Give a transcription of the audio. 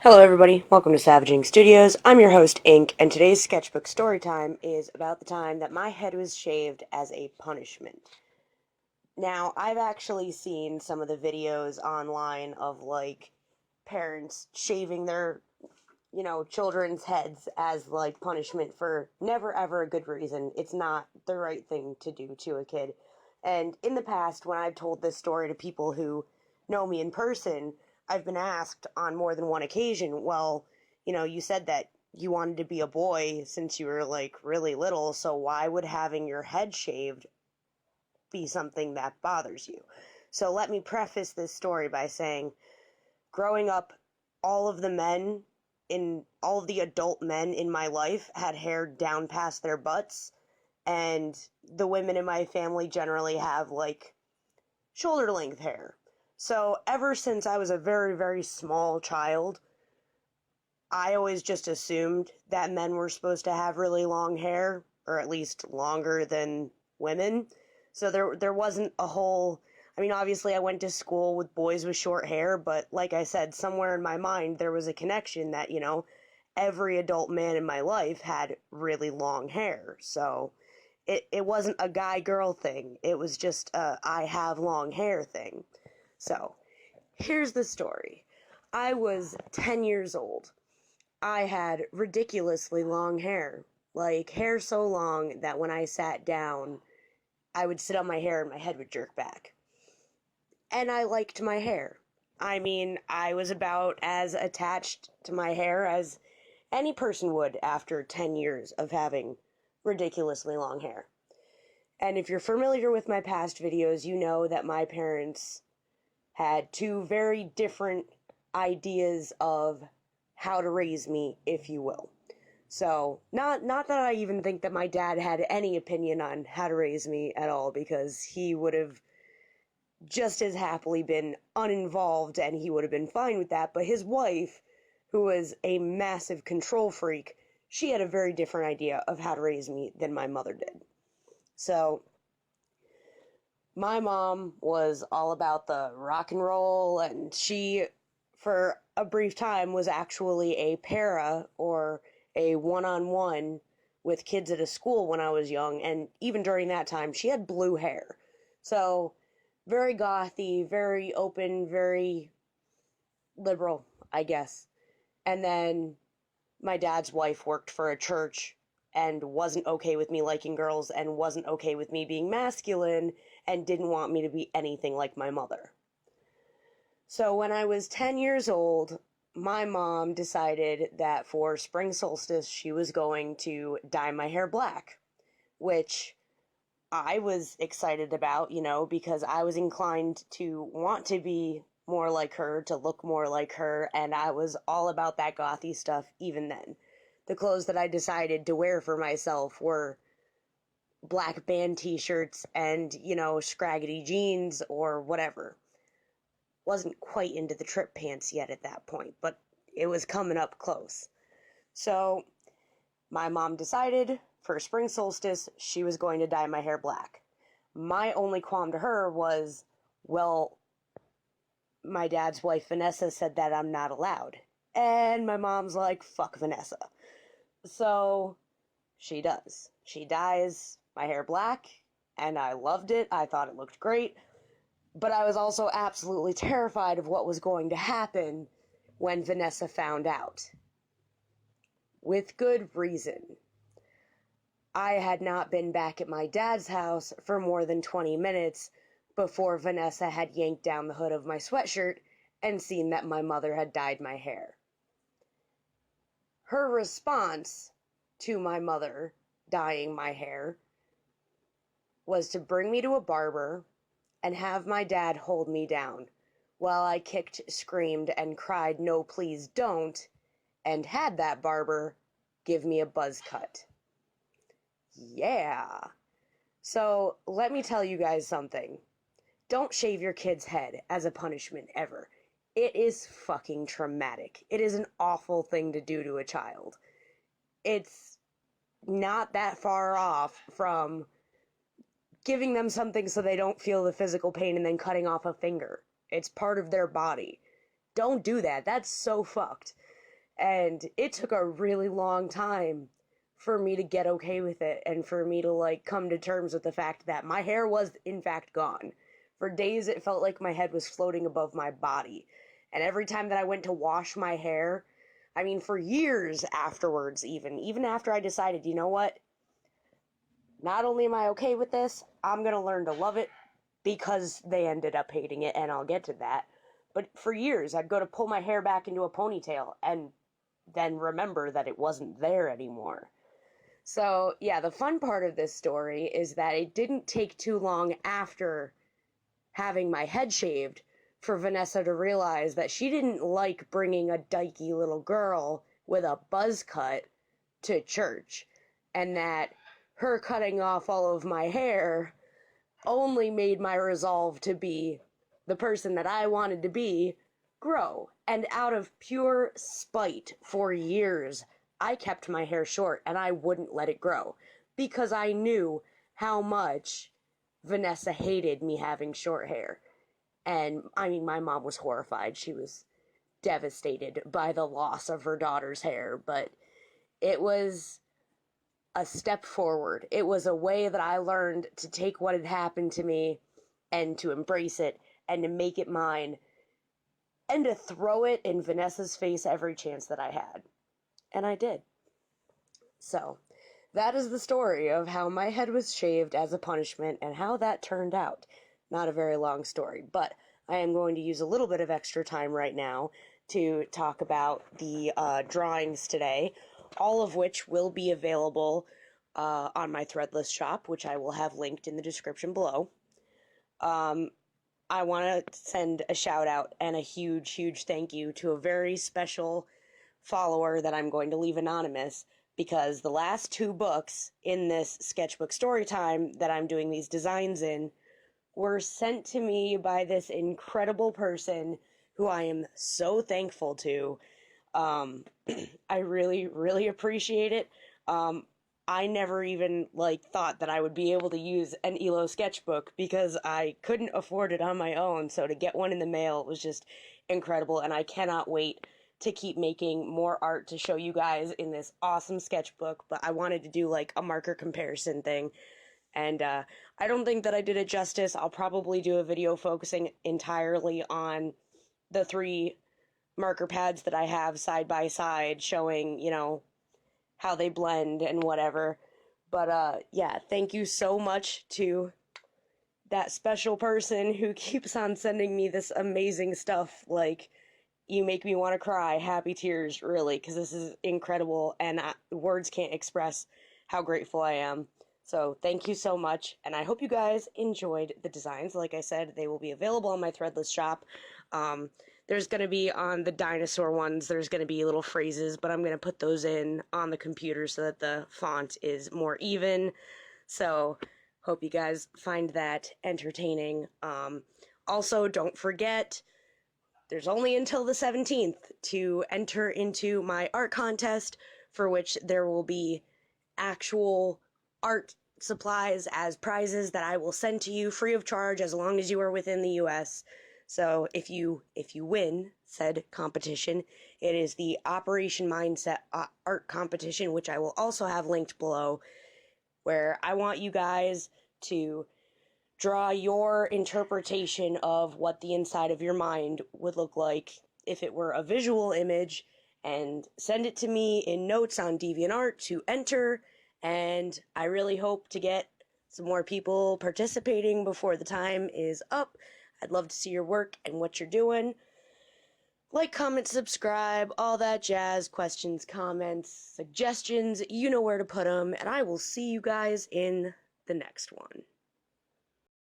Hello, everybody. Welcome to Savaging Studios. I'm your host, Ink, and today's Sketchbook Storytime is about the time that my head was shaved as a punishment. Now, I've actually seen some of the videos online of, parents shaving their, children's heads as, punishment for never ever a good reason. It's not the right thing to do to a kid. And in the past, when I've told this story to people who know me in person, I've been asked on more than one occasion, well, you said that you wanted to be a boy since you were, really little, so why would having your head shaved be something that bothers you? So let me preface this story by saying, growing up, all of the adult men in my life had hair down past their butts, and the women in my family generally have, shoulder length hair. So ever since I was a very, very small child, I always just assumed that men were supposed to have really long hair, or at least longer than women. So there wasn't a whole, I mean, obviously I went to school with boys with short hair, but like I said, somewhere in my mind there was a connection that, every adult man in my life had really long hair. So it wasn't a guy girl thing. It was just a I have long hair thing. So, here's the story. I was 10 years old. I had ridiculously long hair. Like, hair so long that when I sat down, I would sit on my hair and my head would jerk back. And I liked my hair. I mean, I was about as attached to my hair as any person would after 10 years of having ridiculously long hair. And if you're familiar with my past videos, you know that my parents had two very different ideas of how to raise me, if you will. So, not that I even think that my dad had any opinion on how to raise me at all, because he would have just as happily been uninvolved and he would have been fine with that, but his wife, who was a massive control freak, she had a very different idea of how to raise me than my mother did. So, my mom was all about the rock and roll, and she, for a brief time, was actually a para or a one-on-one with kids at a school when I was young, and even during that time, she had blue hair. So, very gothy, very open, very liberal, I guess. And then my dad's wife worked for a church and wasn't okay with me liking girls and wasn't okay with me being masculine and didn't want me to be anything like my mother. So when I was 10 years old, my mom decided that for spring solstice she was going to dye my hair black, which I was excited about, because I was inclined to want to be more like her, to look more like her, and I was all about that gothy stuff even then. The clothes that I decided to wear for myself were black band t-shirts and, scraggly jeans or whatever. Wasn't quite into the trip pants yet at that point, but it was coming up close. So, my mom decided for spring solstice she was going to dye my hair black. My only qualm to her was, well, my dad's wife Vanessa said that I'm not allowed. And my mom's like, fuck Vanessa. So she does. She dyes my hair black, and I loved it. I thought it looked great. But I was also absolutely terrified of what was going to happen when Vanessa found out. With good reason. I had not been back at my dad's house for more than 20 minutes before Vanessa had yanked down the hood of my sweatshirt and seen that my mother had dyed my hair. Her response to my mother dyeing my hair was to bring me to a barber and have my dad hold me down while I kicked, screamed, and cried, "No, please don't," and had that barber give me a buzz cut. Yeah. So, let me tell you guys something. Don't shave your kid's head as a punishment ever. It is fucking traumatic. It is an awful thing to do to a child. It's not that far off from giving them something so they don't feel the physical pain and then cutting off a finger. It's part of their body. Don't do that. That's so fucked. And it took a really long time for me to get okay with it and for me to like come to terms with the fact that my hair was in fact gone. For days it felt like my head was floating above my body. And every time that I went to wash my hair, I mean for years afterwards even after I decided, you know what? Not only am I okay with this, I'm going to learn to love it because they ended up hating it, and I'll get to that. But for years, I'd go to pull my hair back into a ponytail and then remember that it wasn't there anymore. So, yeah, the fun part of this story is that it didn't take too long after having my head shaved for Vanessa to realize that she didn't like bringing a dykey little girl with a buzz cut to church, and that her cutting off all of my hair only made my resolve to be the person that I wanted to be grow. And out of pure spite, for years, I kept my hair short and I wouldn't let it grow because I knew how much Vanessa hated me having short hair. And I mean, my mom was horrified. She was devastated by the loss of her daughter's hair, but it was a step forward. It was a way that I learned to take what had happened to me and to embrace it and to make it mine and to throw it in Vanessa's face every chance that I had. And I did. So, that is the story of how my head was shaved as a punishment and how that turned out. Not a very long story, but I am going to use a little bit of extra time right now to talk about the drawings today, all of which will be available on my Threadless shop, which I will have linked in the description below. I want to send a shout out and a huge, huge thank you to a very special follower that I'm going to leave anonymous, because the last 2 books in this Sketchbook Storytime that I'm doing these designs in were sent to me by this incredible person who I am so thankful to. I really, really appreciate it. I never even, thought that I would be able to use an ELO sketchbook because I couldn't afford it on my own, so to get one in the mail was just incredible, and I cannot wait to keep making more art to show you guys in this awesome sketchbook, but I wanted to do, a marker comparison thing, and, I don't think that I did it justice. I'll probably do a video focusing entirely on the 3 marker pads that I have side by side, showing, how they blend and whatever. But, yeah, thank you so much to that special person who keeps on sending me this amazing stuff. You make me want to cry. Happy tears, really, because this is incredible, and words can't express how grateful I am. So, thank you so much, and I hope you guys enjoyed the designs. Like I said, they will be available on my Threadless shop. There's going to be, on the dinosaur ones, there's going to be little phrases, but I'm going to put those in on the computer so that the font is more even. So, hope you guys find that entertaining. Also, don't forget, there's only until the 17th to enter into my art contest, for which there will be actual art supplies as prizes that I will send to you free of charge as long as you are within the US. So if you win said competition, it is the Operation Mindset art competition, which I will also have linked below, where I want you guys to draw your interpretation of what the inside of your mind would look like if it were a visual image, and send it to me in notes on DeviantArt to enter, and I really hope to get some more people participating before the time is up. I'd love to see your work and what you're doing. Like, comment, subscribe, all that jazz. Questions, comments, suggestions, you know where to put them, and I will see you guys in the next one.